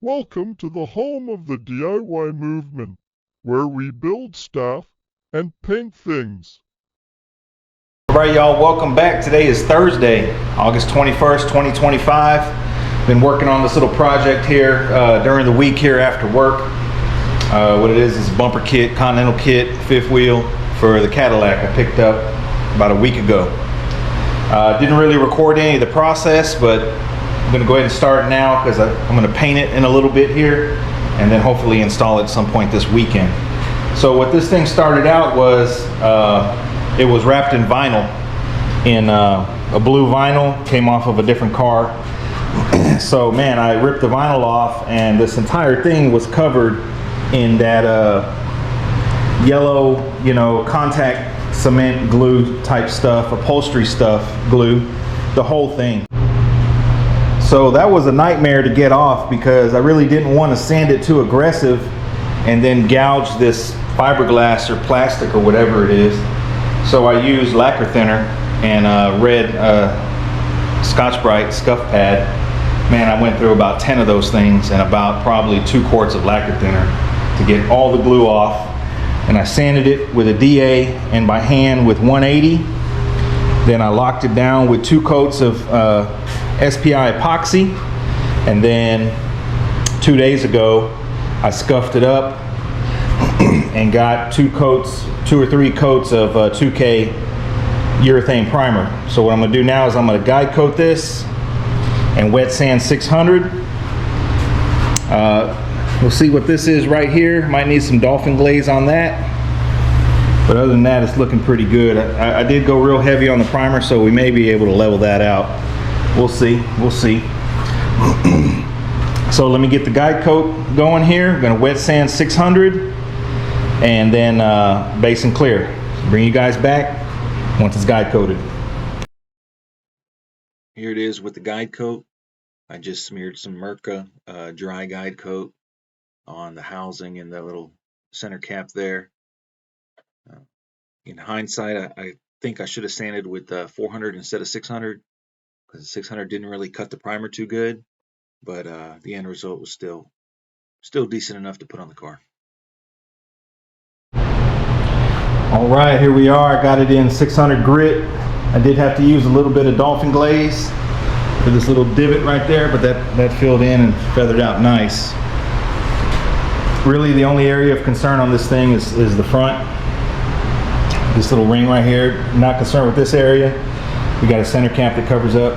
Welcome to the home of the DIY movement, where we build stuff and paint things. All right, y'all, welcome back. Today is Thursday, August 21st, 2025. Been working on this little project here during the week here after work. What it is a bumper kit, Continental kit, fifth wheel for the Cadillac I picked up about a week ago. Didn't really record any of the process, but I'm going to go ahead and start now because I'm going to paint it in a little bit here and then hopefully install it at some point this weekend. So what this thing started out was it was wrapped in vinyl, in a blue vinyl, came off of a different car. So man, I ripped the vinyl off and this entire thing was covered in that yellow, contact cement glue type stuff, upholstery stuff, glue, the whole thing. So that was a nightmare to get off because I really didn't want to sand it too aggressive and then gouge this fiberglass or plastic or whatever it is. So I used lacquer thinner and red Scotch-Brite scuff pad. Man, I went through about 10 of those things and about probably 2 quarts of lacquer thinner to get all the glue off. And I sanded it with a DA and by hand with 180. Then I locked it down with 2 coats of SPI epoxy, and then 2 days ago I scuffed it up and got 2 or 3 coats of 2K urethane primer. So what I'm going to do now is I'm going to guide coat this and wet sand 600. We'll see what this is right here. Might need some dolphin glaze on that, but other than that it's looking pretty good. I did go real heavy on the primer, so we may be able to level that out. We'll see. So let me get the guide coat going here. I'm going to wet sand 600 and then base and clear. Bring you guys back once it's guide coated. Here it is with the guide coat. I just smeared some Mirka dry guide coat on the housing and the little center cap there. In hindsight, I think I should have sanded with 400 instead of 600. Because 600 didn't really cut the primer too good, but the end result was still decent enough to put on the car. All right, here we are. I got it in 600 grit. I did have to use a little bit of dolphin glaze for this little divot right there, but that filled in and feathered out nice. Really, the only area of concern on this thing is the front. This little ring right here. Not concerned with this area. We got a center cap that covers up.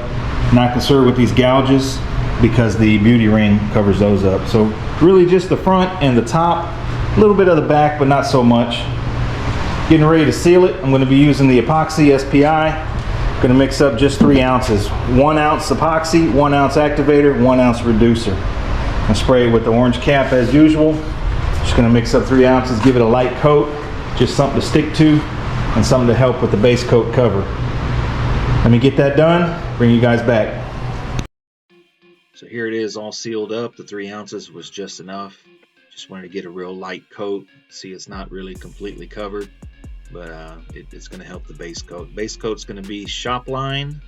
Not concerned with these gouges because the beauty ring covers those up. So really just the front and the top, a little bit of the back, but not so much. Getting ready to seal it. I'm going to be using the epoxy SPI. Going to mix up just 3 ounces. 1 ounce epoxy, 1 ounce activator, 1 ounce reducer. And spray it with the orange cap as usual. Just going to mix up 3 ounces, give it a light coat, just something to stick to and something to help with the base coat cover. Let me get that done, bring you guys back. So here it is all sealed up. The 3 ounces was just enough. Just wanted to get a real light coat. See, it's not really completely covered, but it's going to help the base coat. Base coat's going to be Shopline.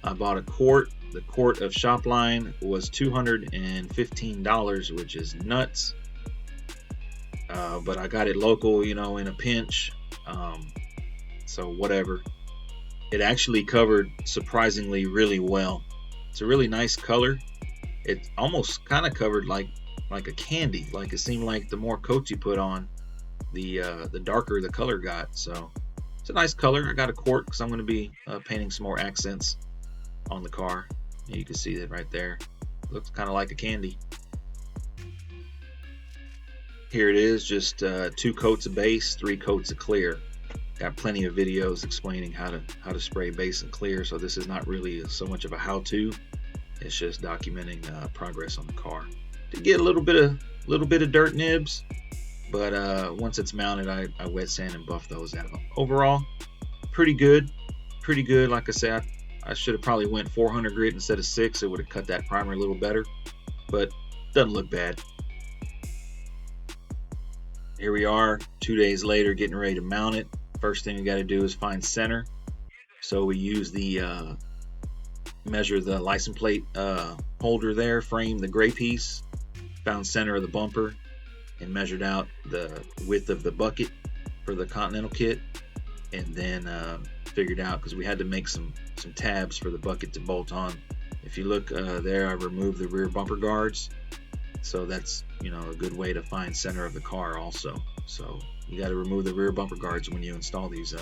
I bought a quart. The quart of Shopline was $215, which is nuts. But I got it local, in a pinch. So whatever. It actually covered surprisingly really well. It's a really nice color. It almost kind of covered like a candy. Like it seemed like the more coats you put on, the darker the color got. So it's a nice color. I got a quart because I'm going to be painting some more accents on the car. You can see that right there. Looks kind of like a candy. Here it is, just 2 coats of base, 3 coats of clear. Got plenty of videos explaining how to spray base and clear, so this is not really so much of a how-to. It's just documenting progress on the car. To get a little bit of dirt nibs, but once it's mounted, I wet sand and buff those out. Overall, pretty good. Like I said, I should have probably went 400 grit instead of 6. It would have cut that primer a little better, but doesn't look bad. Here we are 2 days later, getting ready to mount it. First thing we got to do is find center. So we use the measure the license plate holder there, frame the gray piece, found center of the bumper and measured out the width of the bucket for the Continental kit, and then figured out, because we had to make some tabs for the bucket to bolt on. If you look there, I removed the rear bumper guards, so that's, you know, a good way to find center of the car also. So you got to remove the rear bumper guards when you install these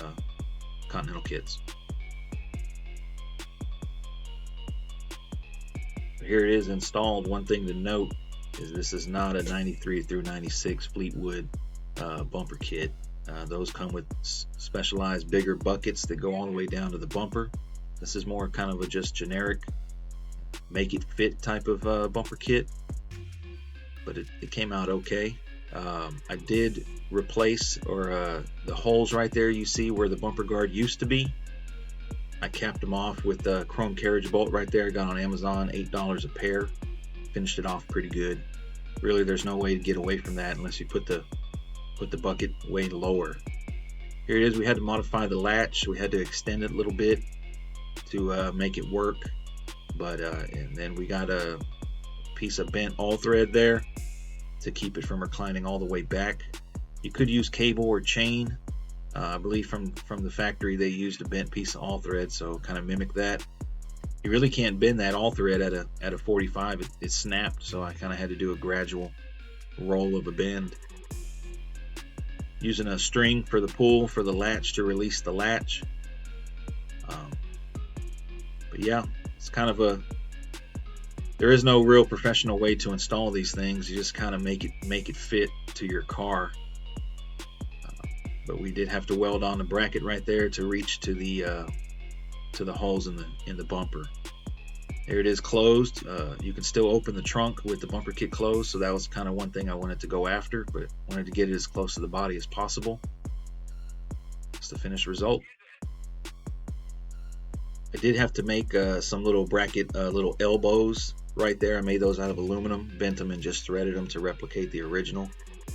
Continental kits. Here it is installed. One thing to note is this is not a 93 through 96 Fleetwood bumper kit. Those come with specialized bigger buckets that go all the way down to the bumper. This is more kind of a just generic make it fit type of bumper kit, but it came out okay. I did replace the holes right there you see where the bumper guard used to be. I capped them off with a chrome carriage bolt right there. Got on Amazon, $8 a pair. Finished it off pretty good. Really, there's no way to get away from that unless you put the bucket way lower. Here it is. We had to modify the latch. We had to extend it a little bit to make it work. But and then we got a piece of bent all thread there to keep it from reclining all the way back. You could use cable or chain. I believe from the factory they used a bent piece of all thread, so kind of mimic that. You really can't bend that all thread at a 45. It snapped, so I kind of had to do a gradual roll of a bend. Using a string for the pull for the latch to release the latch. But yeah, it's kind of there is no real professional way to install these things. You just kind of make it fit to your car. But we did have to weld on the bracket right there to reach to the holes in the bumper. There it is closed. You can still open the trunk with the bumper kit closed, so that was kind of one thing I wanted to go after, but wanted to get it as close to the body as possible. That's the finished result. I did have to make some little bracket, little elbows right there. I made those out of aluminum, bent them and just threaded them to replicate the original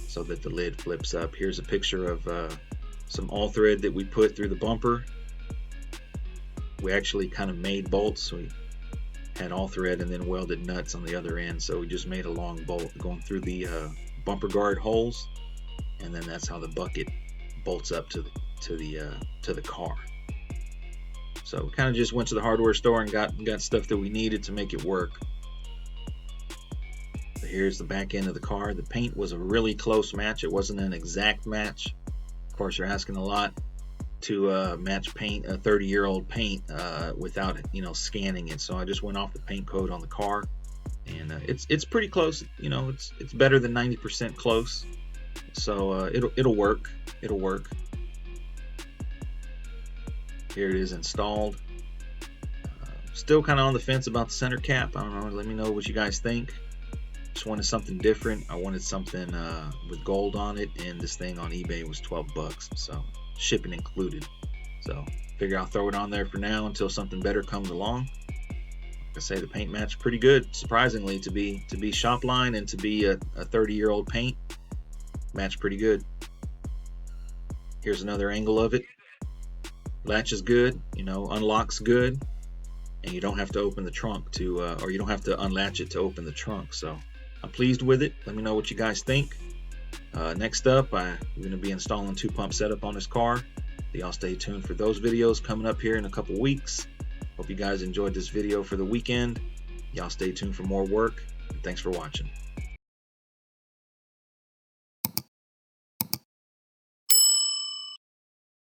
so that the lid flips up. Here's a picture of some all thread that we put through the bumper. We actually kind of made bolts. We had all thread and then welded nuts on the other end, so we just made a long bolt going through the bumper guard holes, and then that's how the bucket bolts up to the car. So we kind of just went to the hardware store and got stuff that we needed to make it work. So here's the back end of the car. The paint was a really close match. It wasn't an exact match. Of course, you're asking a lot to match paint, a 30-year-old paint, without scanning it. So I just went off the paint code on the car, and it's pretty close. It's better than 90% close. So it'll work. It'll work. Here it is installed. Still kind of on the fence about the center cap. I don't know. Let me know what you guys think. Just wanted something different. I wanted something with gold on it, and this thing on eBay was $12, so shipping included. So figure I'll throw it on there for now until something better comes along. Like I say, the paint matched pretty good, surprisingly, to be shop line and to be a 30-year-old paint. Matched pretty good. Here's another angle of it. Latch is good, unlocks good, and you don't have to open the trunk or you don't have to unlatch it to open the trunk. So I'm pleased with it. Let me know what you guys think. Next up, I'm going to be installing 2-pump setup on this car. Y'all stay tuned for those videos coming up here in a couple weeks. Hope you guys enjoyed this video for the weekend. Y'all stay tuned for more work, and thanks for watching.